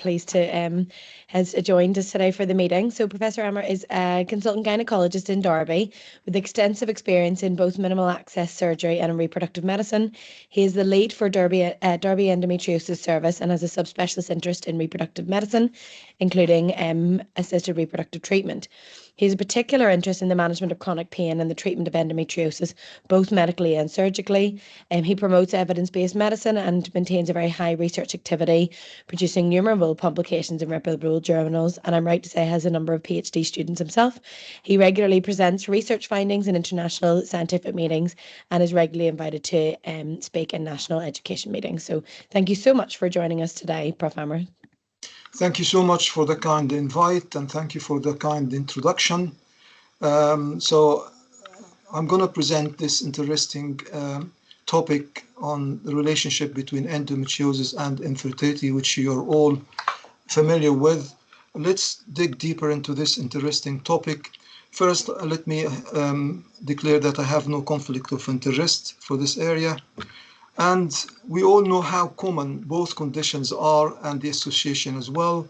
pleased to has joined us today for the meeting. So Professor Amer is a consultant gynecologist in Derby with extensive experience in both minimal access surgery and in reproductive medicine. He is the lead for Derby Endometriosis Service and has a subspecialist interest in reproductive medicine, including assisted reproductive treatment. He has a particular interest in the management of chronic pain and the treatment of endometriosis, both medically and surgically. He promotes evidence-based medicine and maintains a very high research activity, producing innumerable publications in reputable journals, and I'm right to say has a number of PhD students himself. He regularly presents research findings in international scientific meetings and is regularly invited to speak in national education meetings. So thank you so much for joining us today, Prof. Amer. Thank you so much for the kind invite, and thank you for the kind introduction. So I'm going to present this interesting topic on the relationship between endometriosis and infertility, which you're all familiar with. Let's dig deeper into this interesting topic. First, let me declare that I have no conflict of interest for this area. And we all know how common both conditions are and the association as well.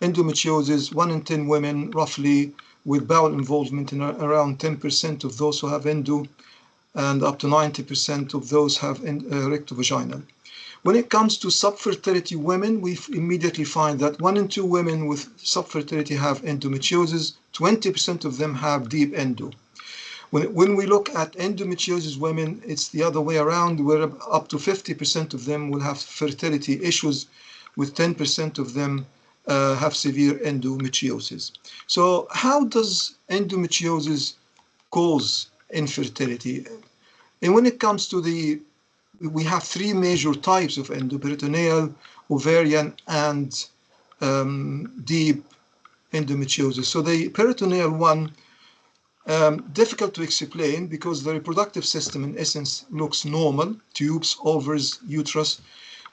Endometriosis, 1 in 10 women roughly with bowel involvement, in around 10% of those who have endo, and up to 90% of those have rectovaginal. When it comes to subfertility women, we immediately find that 1 in 2 women with subfertility have endometriosis, 20% of them have deep endo. When we look at endometriosis women, it's the other way around, where up to 50% of them will have fertility issues, with 10% of them have severe endometriosis. So how does endometriosis cause infertility? And when it comes to we have 3 major types of endoperitoneal, ovarian, and deep endometriosis. So the peritoneal one, difficult to explain because the reproductive system in essence looks normal: tubes, ovaries, uterus,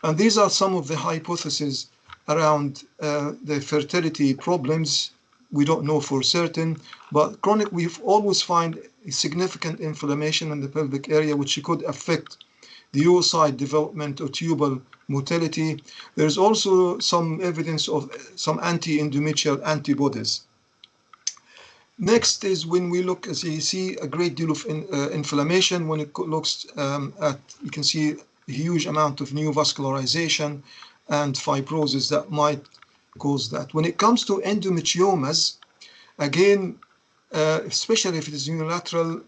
and these are some of the hypotheses around the fertility problems. We don't know for certain, but chronic, we've always find significant inflammation in the pelvic area, which could affect the oocyte development or tubal motility. There's also some evidence of some anti-endometrial antibodies. Next is when we look, as you see, a great deal of inflammation. When it looks at, you can see a huge amount of neovascularization and fibrosis that might cause that. When it comes to endometriomas, again, especially if it is unilateral,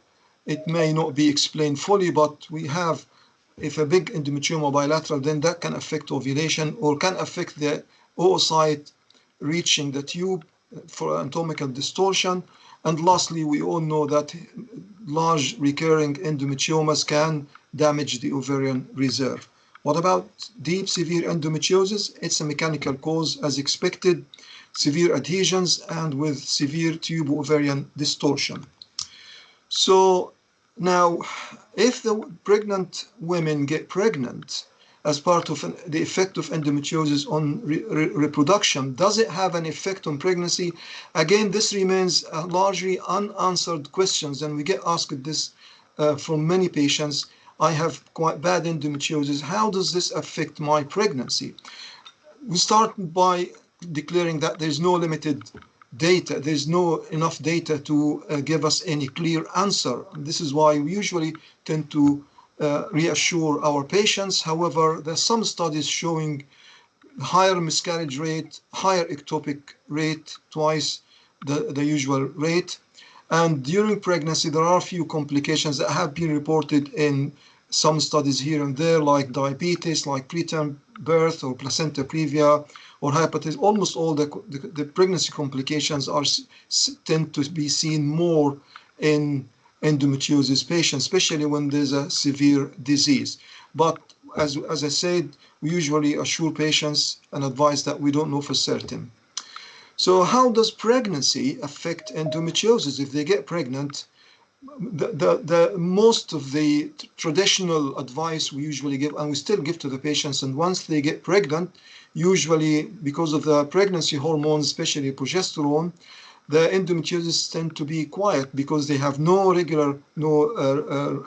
it may not be explained fully, but we have, if a big endometrioma bilateral, then that can affect ovulation or can affect the oocyte reaching the tube for anatomical distortion. And lastly, we all know that large recurring endometriomas can damage the ovarian reserve. What about deep severe endometriosis? It's a mechanical cause as expected, severe adhesions and with severe tube ovarian distortion. So now, if the pregnant women get pregnant as part of the effect of endometriosis on reproduction, does it have an effect on pregnancy? Again, this remains largely unanswered questions, and we get asked this from many patients. I have quite bad endometriosis. How does this affect my pregnancy? We start by declaring that there's no limited data. There's no enough data to give us any clear answer. And this is why we usually tend to reassure our patients. However, there's some studies showing higher miscarriage rate, higher ectopic rate, twice the usual rate. And during pregnancy, there are a few complications that have been reported in some studies here and there, like diabetes, like preterm birth or placenta previa or hepatitis. Almost all the pregnancy complications tend to be seen more in endometriosis patients, especially when there's a severe disease. But as I said, we usually assure patients and advise that we don't know for certain. So how does pregnancy affect endometriosis? If they get pregnant, the most of the traditional advice we usually give, and we still give to the patients, and once they get pregnant, usually because of the pregnancy hormones, especially progesterone, the endometriosis tend to be quiet because they have no regular,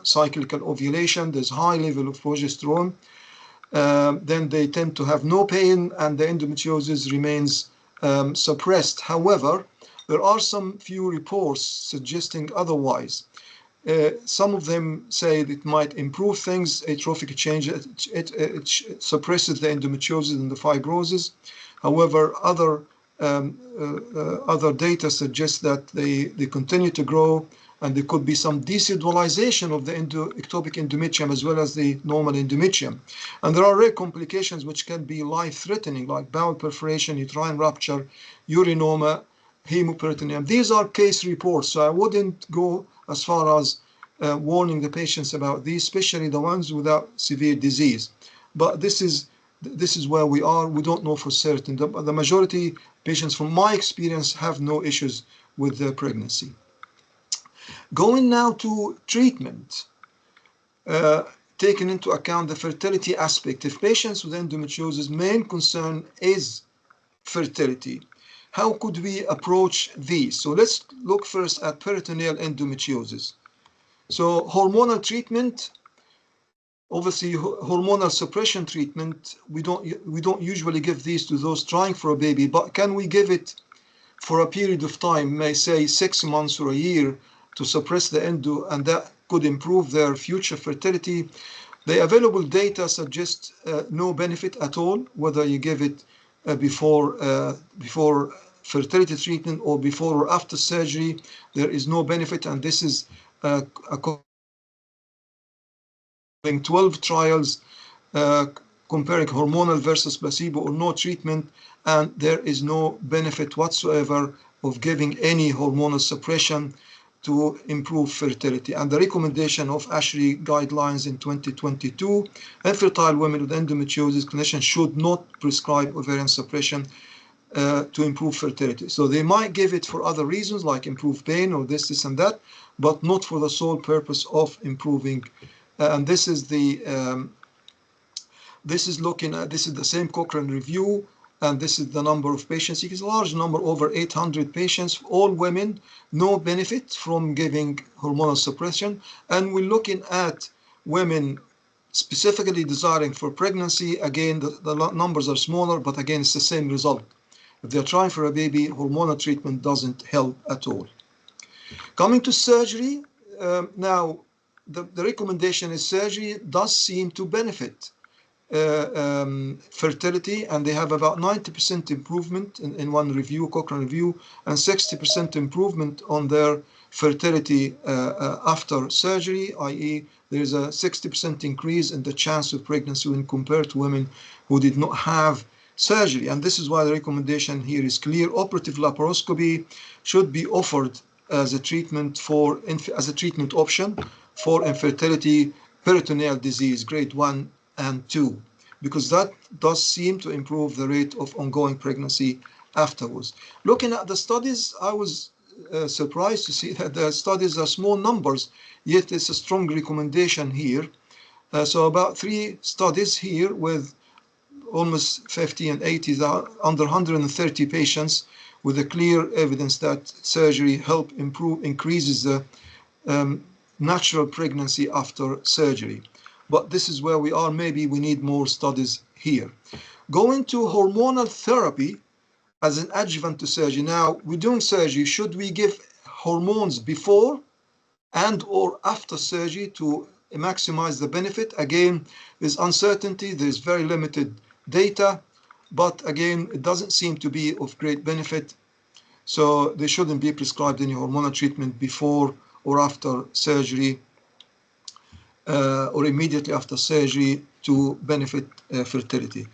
cyclical ovulation. There's high level of progesterone. then they tend to have no pain and the endometriosis remains suppressed. However, there are some few reports suggesting otherwise. Some of them say that it might improve things, atrophic change, it suppresses the endometriosis and the fibrosis. However, other data suggest that they continue to grow, and there could be some desudalization of the ectopic endometrium as well as the normal endometrium. And there are rare complications which can be life-threatening, like bowel perforation, uterine rupture, urinoma, hemoperitoneum. These are case reports, so I wouldn't go as far as warning the patients about these, especially the ones without severe disease. But this is where we are. We don't know for certain. The majority patients, from my experience, have no issues with their pregnancy. Going now to treatment, taking into account the fertility aspect. If patients with endometriosis, main concern is fertility, how could we approach these? So let's look first at peritoneal endometriosis. So hormonal treatment, obviously hormonal suppression treatment, we don't usually give these to those trying for a baby, but can we give it for a period of time, may say 6 months or a year, to suppress the endo, and that could improve their future fertility? The available data suggests no benefit at all, whether you give it before fertility treatment or before or after surgery. There is no benefit, and this is according 12 trials comparing hormonal versus placebo or no treatment, and there is no benefit whatsoever of giving any hormonal suppression to improve fertility. And the recommendation of ASHRI guidelines in 2022, infertile women with endometriosis, clinicians should not prescribe ovarian suppression to improve fertility. So they might give it for other reasons like improve pain or this and that, but not for the sole purpose of improving. And this is the this is the same Cochrane review, and this is the number of patients. It is a large number, over 800 patients, all women, no benefit from giving hormonal suppression. And we're looking at women specifically desiring for pregnancy. Again, the numbers are smaller, but again, it's the same result. If they're trying for a baby, hormonal treatment doesn't help at all. Coming to surgery, now the recommendation is surgery does seem to benefit fertility, and they have about 90% improvement in one review, Cochrane review, and 60% improvement on their fertility after surgery, i.e. there is a 60% increase in the chance of pregnancy when compared to women who did not have surgery. And this is why the recommendation here is clear. Operative laparoscopy should be offered as a treatment option for infertility, peritoneal disease, grade 1 and 2, because that does seem to improve the rate of ongoing pregnancy afterwards. Looking at the studies, I was surprised to see that the studies are small numbers, yet it's a strong recommendation here. So about 3 studies here with almost 50 and 80, under 130 patients, with a clear evidence that surgery increases the natural pregnancy after surgery. But this is where we are. Maybe we need more studies here. Going to hormonal therapy as an adjuvant to surgery. Now, we're doing surgery. Should we give hormones before and or after surgery to maximize the benefit? Again, there's uncertainty. There's very limited data. But again, it doesn't seem to be of great benefit. So they shouldn't be prescribed any hormonal treatment before or after surgery, or immediately after surgery to benefit fertility.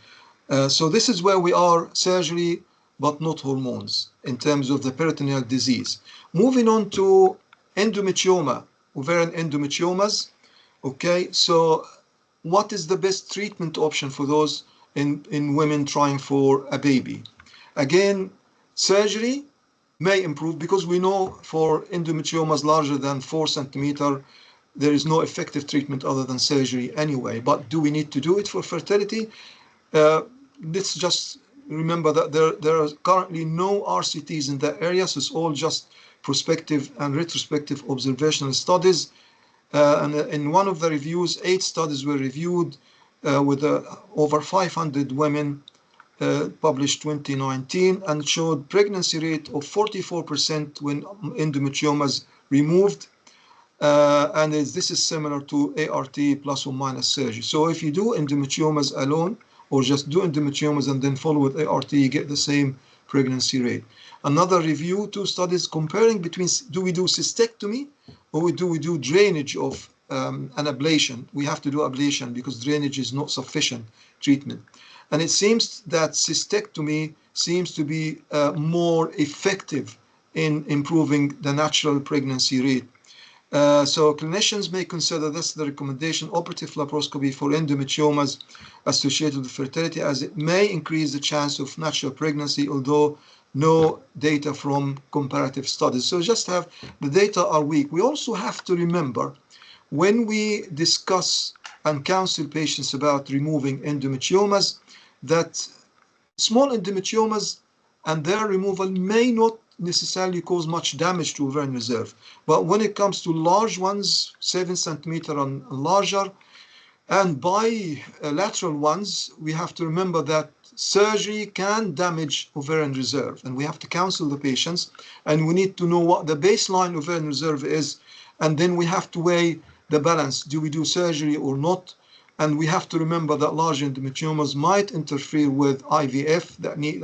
So this is where we are, surgery, but not hormones in terms of the peritoneal disease. Moving on to endometrioma, ovarian endometriomas. Okay, so what is the best treatment option for those in women trying for a baby? Again, surgery may improve, because we know for endometriomas larger than 4 centimeters, there is no effective treatment other than surgery anyway. But do we need to do it for fertility? Let's just remember that there are currently no RCTs in that area, so it's all just prospective and retrospective observational studies. And in one of the reviews, 8 studies were reviewed. with over 500 women, published 2019, and showed pregnancy rate of 44% when endometriomas removed. And this is similar to ART plus or minus surgery. So if you do endometriomas alone, or just do endometriomas and then follow with ART, you get the same pregnancy rate. Another review, 2 studies comparing between do we do cystectomy or do we do drainage of an ablation. We have to do ablation because drainage is not sufficient treatment. And it seems that cystectomy seems to be more effective in improving the natural pregnancy rate. So clinicians may consider this the recommendation operative laparoscopy for endometriomas associated with fertility, as it may increase the chance of natural pregnancy, although no data from comparative studies. So just have the data are weak. We also have to remember when we discuss and counsel patients about removing endometriomas that small endometriomas and their removal may not necessarily cause much damage to ovarian reserve. But when it comes to large ones, 7 centimeter and larger, and bilateral ones, we have to remember that surgery can damage ovarian reserve, and we have to counsel the patients, and we need to know what the baseline ovarian reserve is, and then we have to weigh the balance. Do we do surgery or not? And we have to remember that large endometriomas might interfere with IVF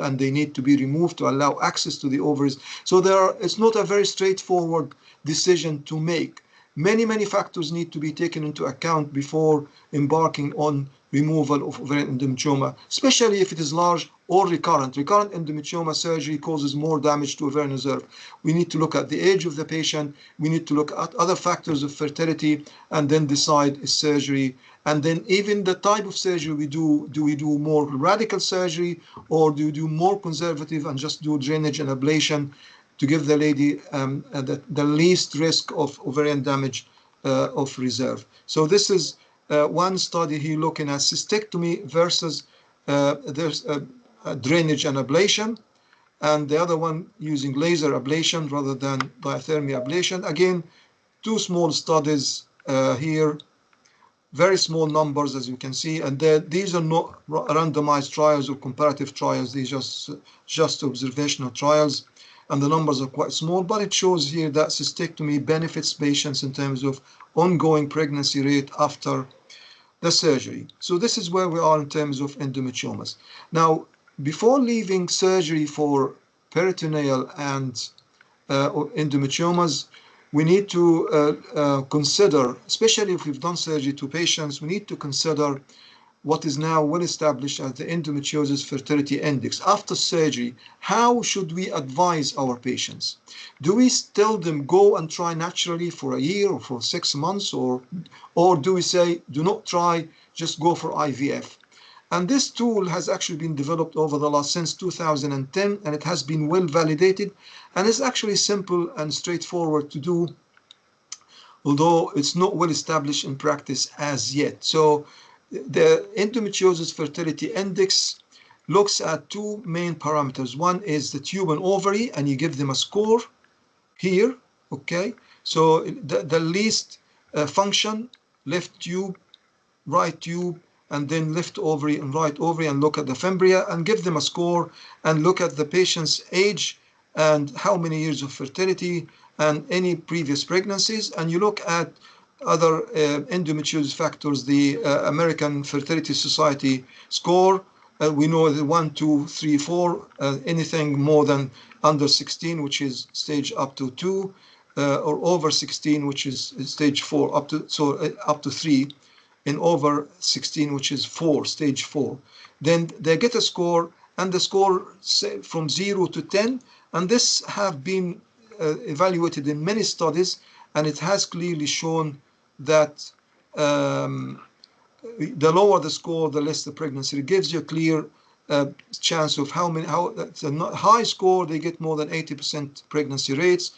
and they need to be removed to allow access to the ovaries. So it's not a very straightforward decision to make. Many factors need to be taken into account before embarking on removal of ovarian endometrioma, especially if it is large or recurrent. Recurrent endometrioma surgery causes more damage to ovarian reserve. We need to look at the age of the patient. We need to look at other factors of fertility and then decide is surgery. And then even the type of surgery we do we do more radical surgery or do we do more conservative and just do drainage and ablation to give the lady the least risk of ovarian damage of reserve. So this is one study here looking at cystectomy versus drainage and ablation, and the other one using laser ablation rather than diathermy ablation. Again, 2 small studies here, very small numbers as you can see, and these are not randomized trials or comparative trials. These are just observational trials, and the numbers are quite small, but it shows here that cystectomy benefits patients in terms of ongoing pregnancy rate after the surgery. So this is where we are in terms of endometriomas. Now, before leaving surgery for peritoneal and endometriomas, we need to consider, especially if we've done surgery to patients, we need to consider what is now well established as the endometriosis fertility index. After surgery, how should we advise our patients? Do we tell them go and try naturally for a year or for 6 months, or do we say do not try, just go for IVF? And this tool has actually been developed over the last since 2010, and it has been well validated, and it's actually simple and straightforward to do, although it's not well established in practice as yet. So the endometriosis fertility index looks at 2 main parameters. One is the tube and ovary, and you give them a score here, okay? So the least function, left tube, right tube, and then left ovary and right ovary, and look at the fembria and give them a score and look at the patient's age and how many years of fertility and any previous pregnancies, and you look at other endometriosis factors, the American Fertility Society score. We know the 1, 2, 3, 4, anything more than under 16, which is stage up to 2, or over 16, which is stage 4, up to 3, and over 16, which is 4, stage 4. Then they get a score, and the score from 0 to 10, and this have been evaluated in many studies, and it has clearly shown that the lower the score, the less the pregnancy. It gives you a clear chance of how that's a high score, they get more than 80% pregnancy rates.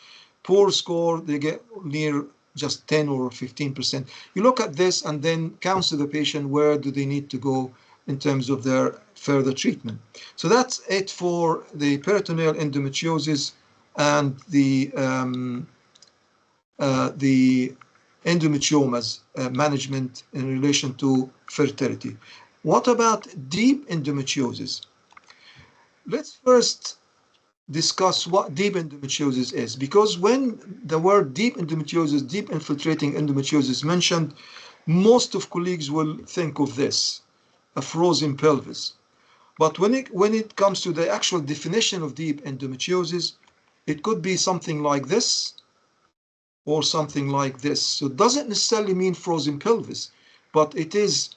Poor score, they get near just 10 or 15%. You look at this and then counsel the patient where do they need to go in terms of their further treatment. So that's it for the peritoneal endometriosis and the endometriomas management in relation to fertility. What about deep endometriosis? Let's first discuss what deep endometriosis is, because when the word deep endometriosis, deep infiltrating endometriosis is mentioned, most of colleagues will think of this, a frozen pelvis. But when it comes to the actual definition of deep endometriosis, it could be something like this or something like this. So it doesn't necessarily mean frozen pelvis, but it is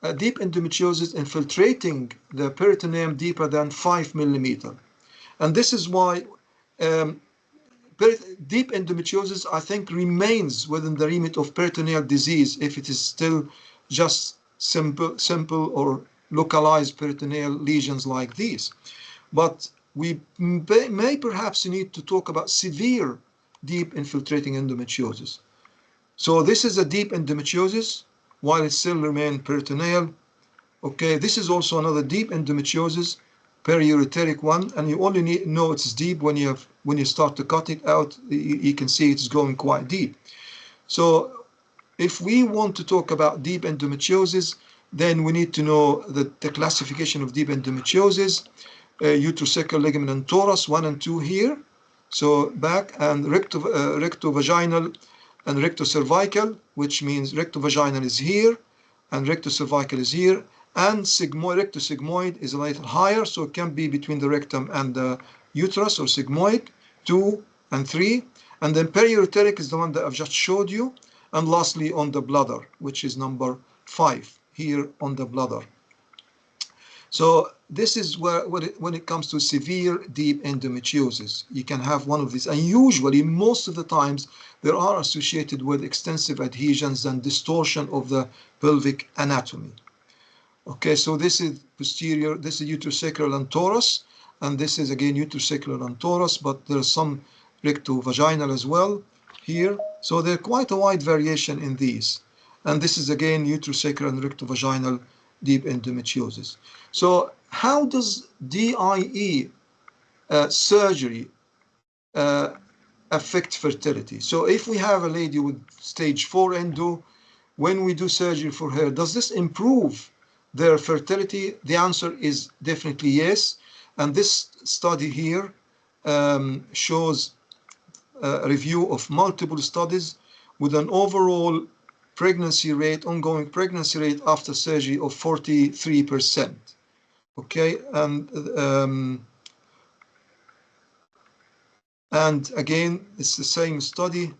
a deep endometriosis infiltrating the peritoneum deeper than 5 millimeter. And this is why deep endometriosis, I think, remains within the remit of peritoneal disease if it is still just simple or localized peritoneal lesions like these. But we may perhaps need to talk about severe deep infiltrating endometriosis. So this is a deep endometriosis while it still remains peritoneal. Okay, this is also another deep endometriosis, periureteric one, and you only know it's deep when you start to cut it out. You can see it's going quite deep. So if we want to talk about deep endometriosis, then we need to know the classification of deep endometriosis, uterosacral ligament and torus 1 and 2 here, so back, and rectovaginal and rectocervical, which means rectovaginal is here and rectocervical is here, and rectosigmoid is a little higher, so it can be between the rectum and the uterus, or sigmoid 2 and 3, and then periureteric is the one that I've just showed you, and lastly on the bladder, which is number 5 here on the bladder. So this is where when it comes to severe deep endometriosis, you can have one of these, and usually most of the times they are associated with extensive adhesions and distortion of the pelvic anatomy. Okay, so this is posterior, this is uterosacral and torus, and this is again uterosacral and torus, but there's some rectovaginal as well here. So there's quite a wide variation in these. And this is again uterosacral and rectovaginal deep endometriosis. So how does DIE surgery affect fertility? So if we have a lady with stage 4 endo, when we do surgery for her, does this improve their fertility? The answer is definitely yes. And this study here shows a review of multiple studies with an overall pregnancy rate, ongoing pregnancy rate after surgery of 43%. Okay, and again, it's the same study.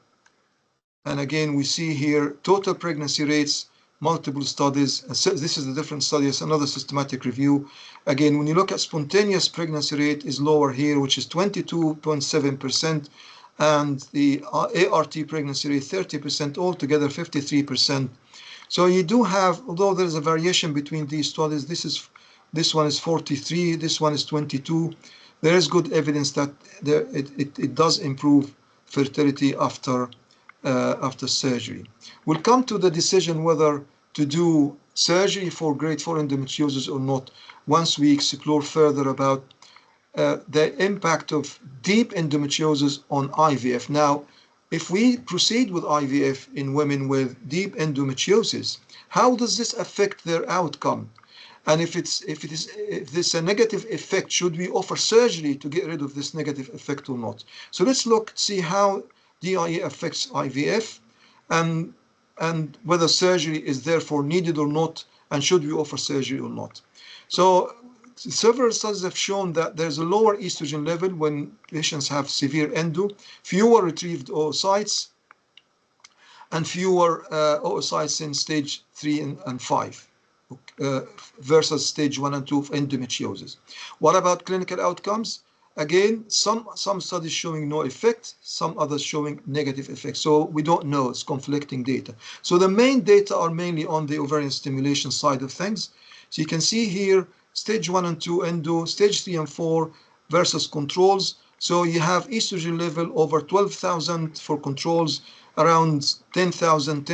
And again, we see here total pregnancy rates, multiple studies. So this is a different study. It's another systematic review. Again, when you look at spontaneous pregnancy rate is lower here, which is 22.7%. And the ART pregnancy rate 30%, altogether 53%. So you do have, although there is a variation between these studies, this one is 43, this one is 22. There is good evidence that it does improve fertility after surgery. We'll come to the decision whether to do surgery for grade 4 endometriosis or not once we explore further about the impact of deep endometriosis on IVF. Now, if we proceed with IVF in women with deep endometriosis, how does this affect their outcome? And if this a negative effect, should we offer surgery to get rid of this negative effect or not? So let's see how DIE affects IVF and whether surgery is therefore needed or not, and should we offer surgery or not. So several studies have shown that there's a lower estrogen level when patients have severe endo, fewer retrieved oocytes, and fewer oocytes in stage 3 and 5 versus stage 1 and 2 of endometriosis. What about clinical outcomes? Again, some studies showing no effect, some others showing negative effects. So we don't know, it's conflicting data. So the main data are mainly on the ovarian stimulation side of things. So you can see here, stage 1 and 2 endo, stage 3 and 4 versus controls. So you have estrogen level over 12,000 for controls, around 10,000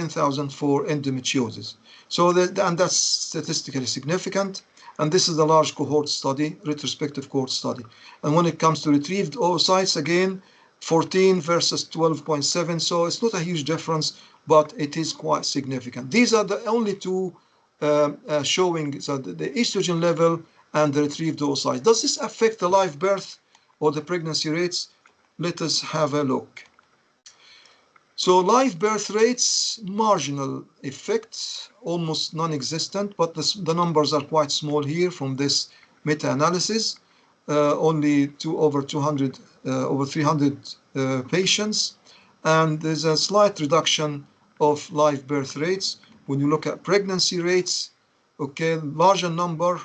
for endometriosis. So and that's statistically significant. And this is a large cohort study, retrospective cohort study. And when it comes to retrieved oocytes, again, 14 versus 12.7. So it's not a huge difference, but it is quite significant. These are the only two showing so the estrogen level and the retrieved oocytes. Does this affect the live birth or the pregnancy rates? Let us have a look. So live birth rates, marginal effects, almost non-existent, but the numbers are quite small here from this meta-analysis. Only over 200, over 300 patients, and there's a slight reduction of live birth rates. When you look at pregnancy rates, okay, larger number,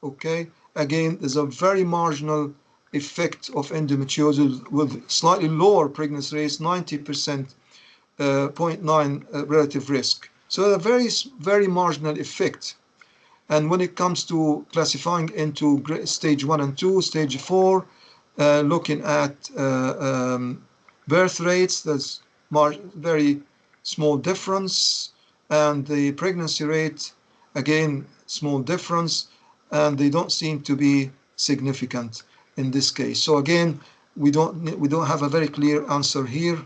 okay, again, there's a very marginal effect of endometriosis with slightly lower pregnancy rates, 90%, 0.9 relative risk. So a very marginal effect. And when it comes to classifying into stage 1 and 2, stage 4, looking at birth rates, there's very small difference, and the pregnancy rate, again, small difference, and they don't seem to be significant in this case. So again, we don't have a very clear answer here.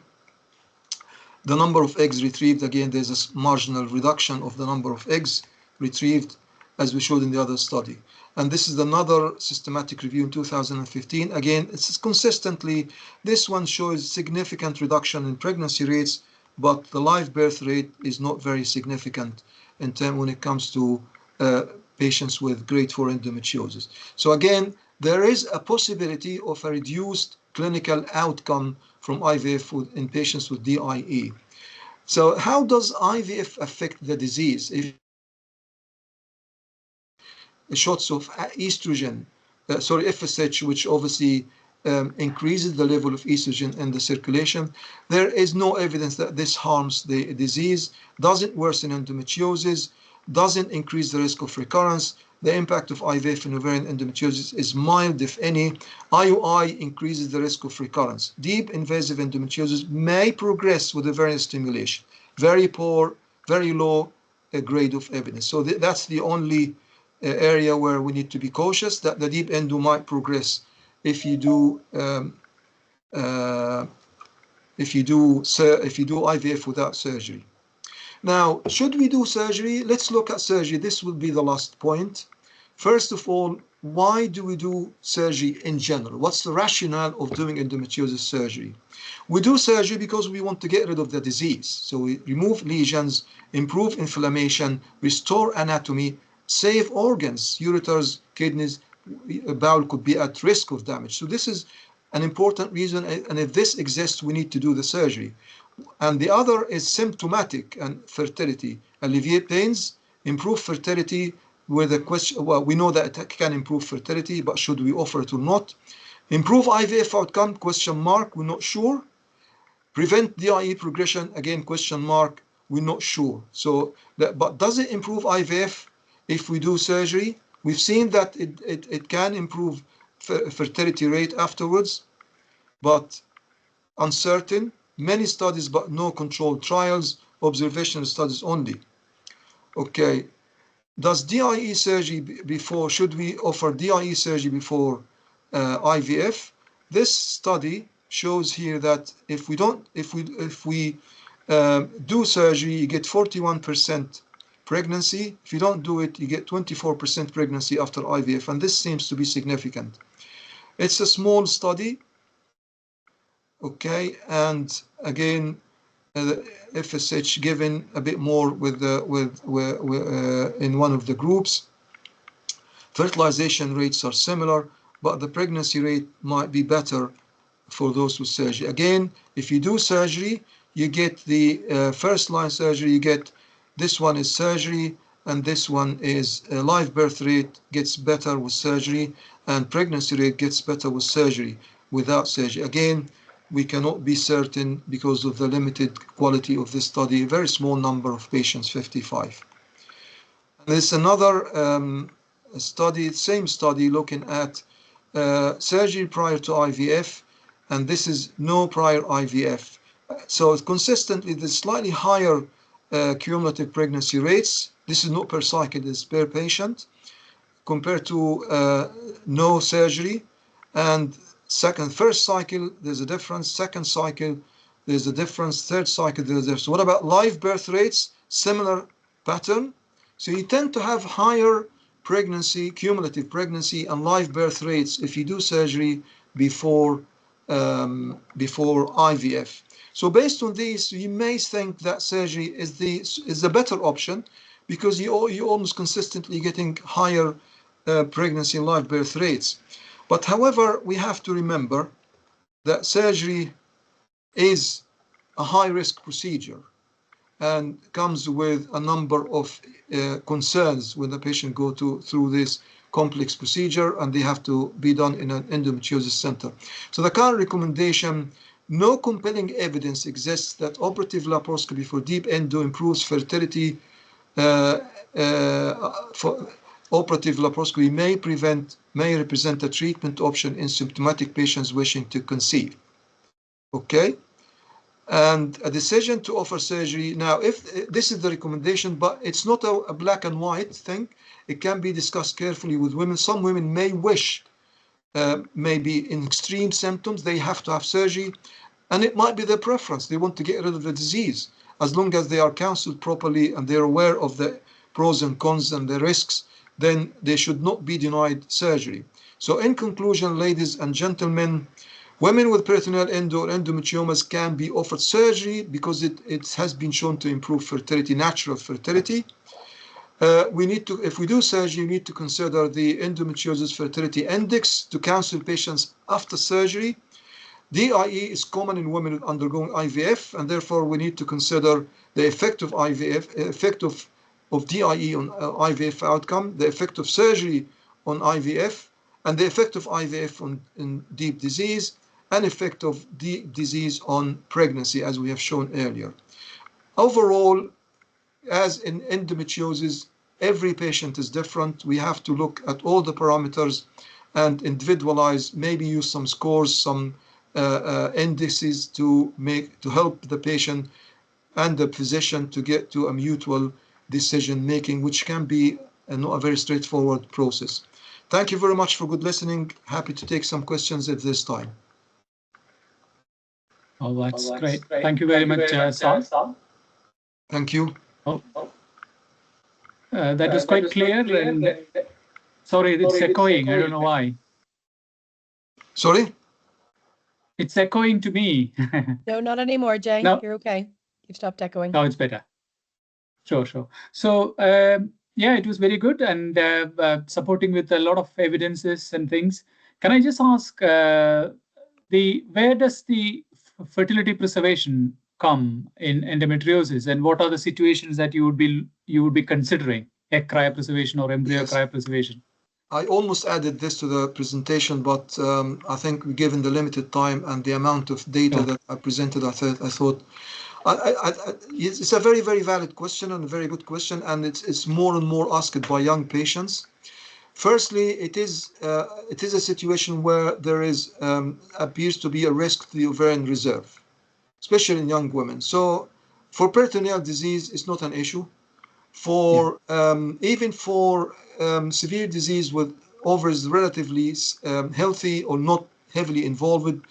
The number of eggs retrieved, again, there's a marginal reduction of the number of eggs retrieved, as we showed in the other study. And this is another systematic review in 2015. Again, it's consistently, this one shows significant reduction in pregnancy rates, but the live birth rate is not very significant in terms when it comes to patients with grade 4 endometriosis. So again, there is a possibility of a reduced clinical outcome from IVF in patients with DIE. So how does IVF affect the disease? If shots of estrogen, FSH, which obviously increases the level of estrogen in the circulation, there is no evidence that this harms the disease, doesn't worsen endometriosis, doesn't increase the risk of recurrence. The impact of IVF in ovarian endometriosis is mild, if any. IUI increases the risk of recurrence. Deep invasive endometriosis may progress with ovarian stimulation. Very poor, very low grade of evidence. So that's the only area where we need to be cautious, that the deep endo might progress if you do IVF without surgery. Now, should we do surgery? Let's look at surgery. This will be the last point. First of all, why do we do surgery in general? What's the rationale of doing endometriosis surgery? We do surgery because we want to get rid of the disease. So we remove lesions, improve inflammation, restore anatomy, save organs, ureters, kidneys, bowel could be at risk of damage. So this is an important reason, and if this exists, we need to do the surgery. And the other is symptomatic and fertility. Alleviate pains, improve fertility with a question, well, we know that it can improve fertility, but should we offer it or not? Improve IVF outcome, question mark, we're not sure. Prevent DIE progression, again, question mark, we're not sure. So, but does it improve IVF if we do surgery? We've seen that it can improve fertility rate afterwards, but uncertain. Many studies, but no controlled trials, observational studies only. Okay, does DIE surgery before, should we offer DIE surgery before IVF? This study shows here that if we do surgery, you get 41% pregnancy. If you don't do it, you get 24% pregnancy after IVF, and this seems to be significant. It's a small study. Okay, and again, FSH given a bit more with in one of the groups. Fertilization rates are similar, but the pregnancy rate might be better for those with surgery. Again, if you do surgery, you get the first line surgery, you get this one is surgery, and this one is live birth rate gets better with surgery, and pregnancy rate gets better with surgery, without surgery. Again, we cannot be certain because of the limited quality of this study, a very small number of patients, 55. And there's another study, same study, looking at surgery prior to IVF, and this is no prior IVF. So consistently, there's slightly higher cumulative pregnancy rates. This is not per cycle, it's per patient, compared to no surgery. And first cycle, there's a difference. Second cycle, there's a difference. Third cycle, there's a difference. What about live birth rates? Similar pattern. So you tend to have higher pregnancy, cumulative pregnancy, and live birth rates if you do surgery before IVF. So based on these, you may think that surgery is the better option, because you almost consistently getting higher pregnancy and live birth rates. But however, we have to remember that surgery is a high-risk procedure and comes with a number of concerns when the patient go through this complex procedure, and they have to be done in an endometriosis center. So the current recommendation, no compelling evidence exists that operative laparoscopy for deep endo improves fertility. For operative laparoscopy may represent a treatment option in symptomatic patients wishing to conceive. Okay? And a decision to offer surgery. Now, if this is the recommendation, but it's not a black and white thing, it can be discussed carefully with women. Some women may wish, maybe in extreme symptoms, they have to have surgery, and it might be their preference. They want to get rid of the disease. As long as they are counseled properly and they're aware of the pros and cons and the risks, then they should not be denied surgery. So in conclusion, ladies and gentlemen, women with peritoneal endo or endometriomas can be offered surgery because it has been shown to improve fertility, natural fertility. If we do surgery, we need to consider the endometriosis fertility index to counsel patients after surgery. DIE is common in women undergoing IVF, and therefore we need to consider the effect of DIE on IVF outcome, the effect of surgery on IVF, and the effect of IVF on deep disease, and effect of deep disease on pregnancy, as we have shown earlier. Overall, as in endometriosis, every patient is different. We have to look at all the parameters and individualize, maybe use some scores, some indices to help the patient and the physician to get to a mutual decision making, which can be a very straightforward process. Thank you very much for good listening. Happy to take some questions at this time. Oh, that's great. Thank you very much, Saad. Thank you. That was quite clear. And sorry, it's echoing. I don't know why. Sorry? It's echoing to me. No, not anymore, Jay. No. You're okay. You've stopped echoing. Now it's better. Sure. So, yeah, it was very good and supporting with a lot of evidences and things. Can I just ask, where does the fertility preservation come in endometriosis, and what are the situations that you would be considering egg cryopreservation or embryo cryopreservation? I almost added this to the presentation, but I think given the limited time and the amount of data that I presented, I thought it's a very, very valid question and a very good question, and it's more and more asked by young patients. Firstly, it is a situation where there is appears to be a risk to the ovarian reserve, especially in young women. So for peritoneal disease, it's not an issue. For even for severe disease with ovaries relatively healthy or not heavily involved,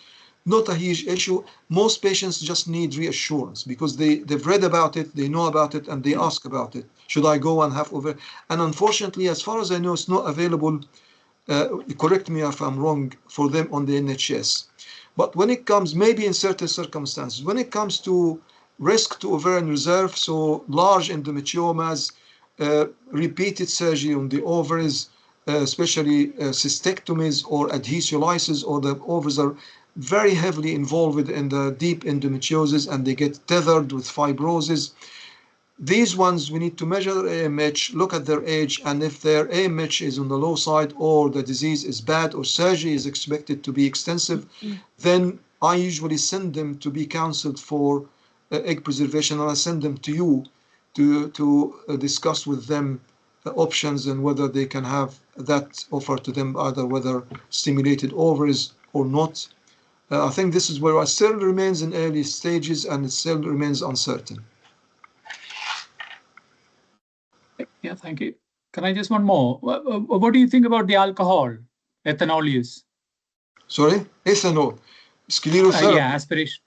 not a huge issue. Most patients just need reassurance because they've read about it, they know about it, and they ask about it. Should I go and have ovarian? And unfortunately, as far as I know, it's not available, correct me if I'm wrong, for them on the NHS. But when it comes, maybe in certain circumstances, when it comes to risk to ovarian reserve, so large endometriomas, repeated surgery on the ovaries, especially cystectomies or adhesiolysis, or the ovaries are very heavily involved in the deep endometriosis and they get tethered with fibrosis. These ones, we need to measure their AMH, look at their age, and if their AMH is on the low side or the disease is bad or surgery is expected to be extensive, then I usually send them to be counseled for egg preservation, and I send them to you to discuss with them options and whether they can have that offered to them, either whether stimulated ovaries or not. I think this is where it still remains in early stages and it still remains uncertain. Yeah, thank you. Can I just one more? What do you think about the alcohol, ethanol use? Sorry? Ethanol. Sclerotherapy. Yeah, aspiration.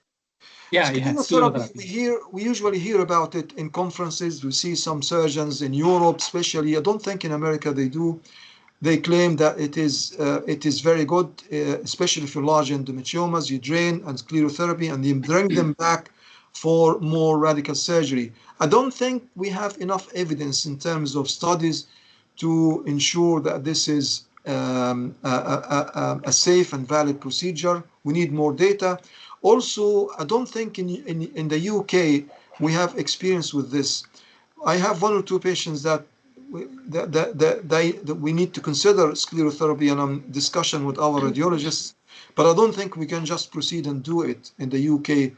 Sclerotherapy, we usually hear about it in conferences. We see some surgeons in Europe, especially. I don't think in America they do. They claim that it is very good, especially for large endometriomas. You drain and sclerotherapy, and you bring them back for more radical surgery. I don't think we have enough evidence in terms of studies to ensure that this is a safe and valid procedure. We need more data. Also, I don't think in the UK we have experience with this. I have 1 or 2 patients that we need to consider sclerotherapy, and I'm discussion with our radiologists, but I don't think we can just proceed and do it in the UK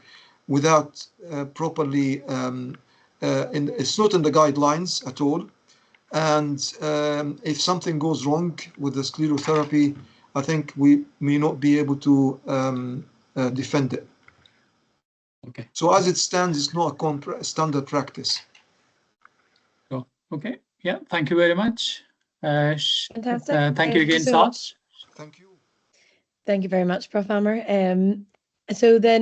without properly, it's not in the guidelines at all. And if something goes wrong with the sclerotherapy, I think we may not be able to defend it. Okay. So as it stands, it's not a standard practice. So, okay. Yeah. Thank you very much. Fantastic. Thank you again, so Saad. Thank you. Thank you very much, Prof. Amer. So the